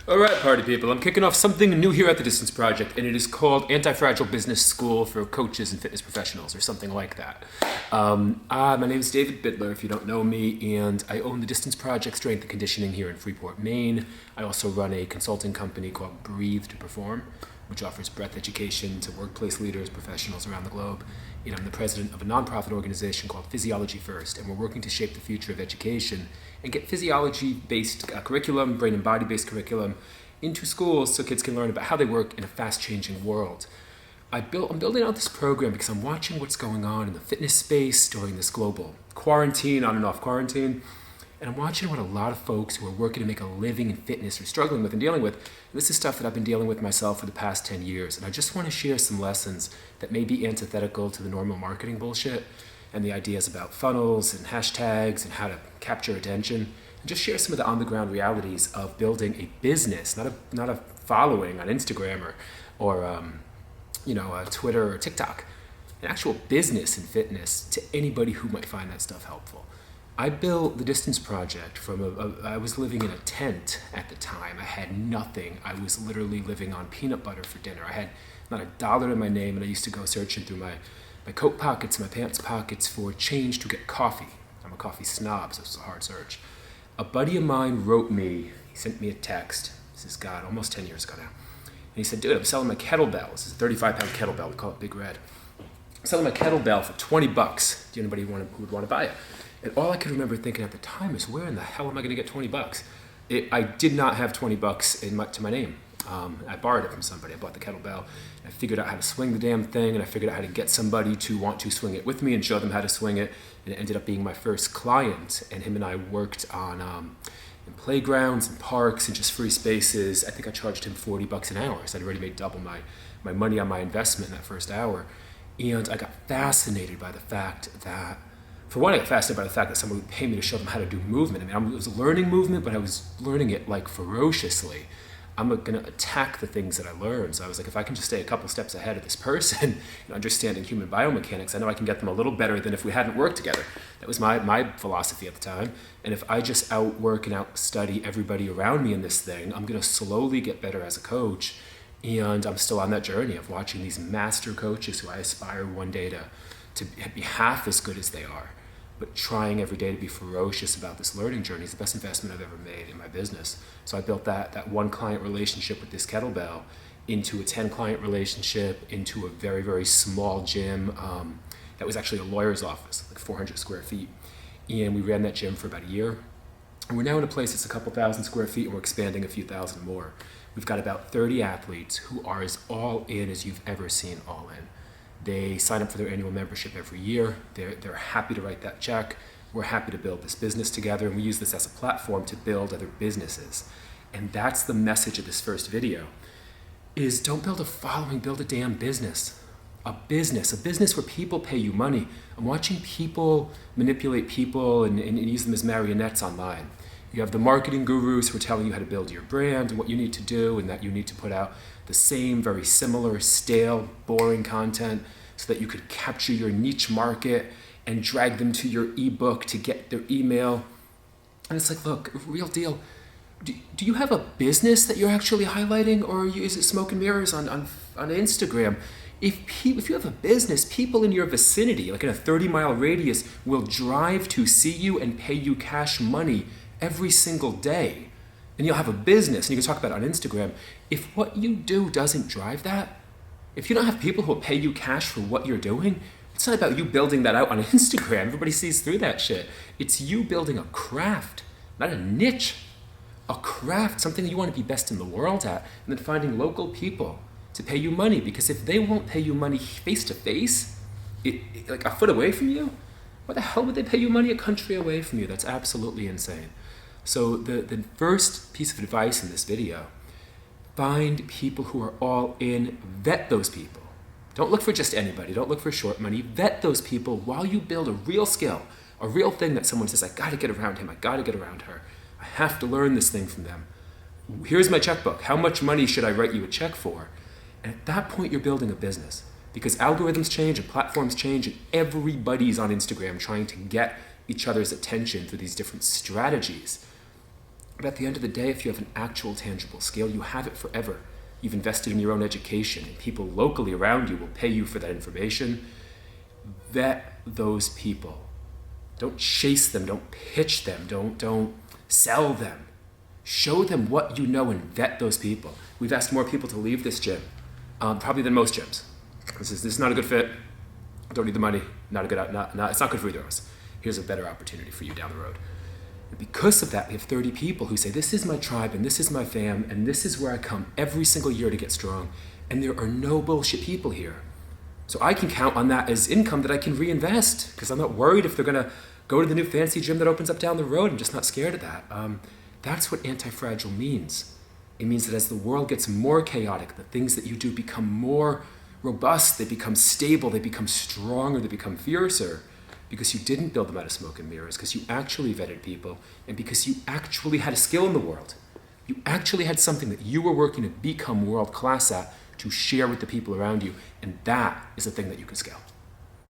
All right, party people, I'm kicking off something new here at the Distance Project, and it is called Antifragile Business School for Coaches and Fitness Professionals, or something like that. My name is David Bittler, if you don't know me, and I own the Distance Project Strength and Conditioning here in Freeport, Maine. I also run a consulting company called Breathe to Perform, which offers breath education to workplace leaders, professionals around the globe. And I'm the president of a nonprofit organization called Physiology First, and we're working to shape the future of education and get physiology-based curriculum, brain and body-based curriculum into schools so kids can learn about how they work in a fast-changing world. I'm building out this program because I'm watching what's going on in the fitness space during this global quarantine, on and off quarantine, and I'm watching what a lot of folks who are working to make a living in fitness are struggling with and dealing with. And this is stuff that I've been dealing with myself for the past 10 years, and I just want to share some lessons that may be antithetical to the normal marketing bullshit and the ideas about funnels and hashtags and how to capture attention, and just share some of the on-the-ground realities of building a business, not a following on Instagram or Twitter or TikTok, an actual business in fitness to anybody who might find that stuff helpful. I built the Distance Project I was living in a tent at the time. I had nothing. I was literally living on peanut butter for dinner. I had not a dollar in my name, and I used to go searching through my coat pockets, my pants pockets for change to get coffee. I'm a coffee snob, so it's a hard search. A buddy of mine wrote me, he sent me a text. This is God, almost 10 years ago now. And he said, dude, I'm selling my kettlebell. This is a 35-pound kettlebell. We call it Big Red. I'm selling my kettlebell for $20. Do you know anybody who would want to buy it? And all I could remember thinking at the time is, where in the hell am I going to get $20? I did not have $20 to my name. I borrowed it from somebody. I bought the kettlebell. I figured out how to swing the damn thing, and I figured out how to get somebody to want to swing it with me and show them how to swing it. And it ended up being my first client. And him and I worked on in playgrounds and parks and just free spaces. I think I charged him $40 an hour. So I'd already made double my money on my investment in that first hour. And I got fascinated by the fact that, for one, I got fascinated by the fact that someone would pay me to show them how to do movement. I was learning movement, but I was learning it like ferociously. I'm going to attack the things that I learned. So I was like, if I can just stay a couple steps ahead of this person and understanding human biomechanics, I know I can get them a little better than if we hadn't worked together. That was my philosophy at the time. And if I just outwork and outstudy everybody around me in this thing, I'm going to slowly get better as a coach. And I'm still on that journey of watching these master coaches who I aspire one day to be half as good as they are. But trying every day to be ferocious about this learning journey is the best investment I've ever made in my business. So I built that one client relationship with this kettlebell into a 10 client relationship, into a very, very small gym that was actually a lawyer's office, like 400 square feet. And we ran that gym for about a year. And we're now in a place that's a couple thousand square feet, and we're expanding a few thousand more. We've got about 30 athletes who are as all in as you've ever seen all in. They sign up for their annual membership every year. They're happy to write that check. We're happy to build this business together, and we use this as a platform to build other businesses. And that's the message of this first video, is don't build a following, build a damn business. A business where people pay you money. I'm watching people manipulate people and use them as marionettes online. You have the marketing gurus who are telling you how to build your brand and what you need to do, and that you need to put out the same, very similar, stale, boring content so that you could capture your niche market and drag them to your ebook to get their email. And it's like, look, real deal. Do you have a business that you're actually highlighting, or is it smoke and mirrors on Instagram? If you have a business, people in your vicinity, like in a 30-mile radius, will drive to see you and pay you cash money every single day. And you'll have a business, and you can talk about it on Instagram. If what you do doesn't drive that, if you don't have people who will pay you cash for what you're doing, it's not about you building that out on Instagram. Everybody sees through that shit. It's you building a craft, not a niche. A craft, something that you want to be best in the world at, and then finding local people to pay you money. Because if they won't pay you money face to face, like a foot away from you, why the hell would they pay you money a country away from you? That's absolutely insane. So the first piece of advice in this video, find people who are all in, vet those people. Don't look for just anybody, don't look for short money, vet those people while you build a real skill, a real thing that someone says, I gotta get around him, I gotta get around her. I have to learn this thing from them. Here's my checkbook. How much money should I write you a check for? And at that point, you're building a business, because algorithms change and platforms change, and everybody's on Instagram trying to get each other's attention through these different strategies. But at the end of the day, if you have an actual tangible skill, you have it forever. You've invested in your own education, and people locally around you will pay you for that information. Vet those people. Don't chase them, don't pitch them, don't sell them. Show them what you know and vet those people. We've asked more people to leave this gym, probably than most gyms. This is not a good fit. Don't need the money. It's not good for either of us. Here's a better opportunity for you down the road. And because of that, we have 30 people who say, this is my tribe and this is my fam and this is where I come every single year to get strong. And there are no bullshit people here. So I can count on that as income that I can reinvest because I'm not worried if they're going to go to the new fancy gym that opens up down the road. I'm just not scared of that. That's what anti-fragile means. It means that as the world gets more chaotic, the things that you do become more robust, they become stable, they become stronger, they become fiercer because you didn't build them out of smoke and mirrors, because you actually vetted people, and because you actually had a skill in the world. You actually had something that you were working to become world class at to share with the people around you, and that is a thing that you can scale.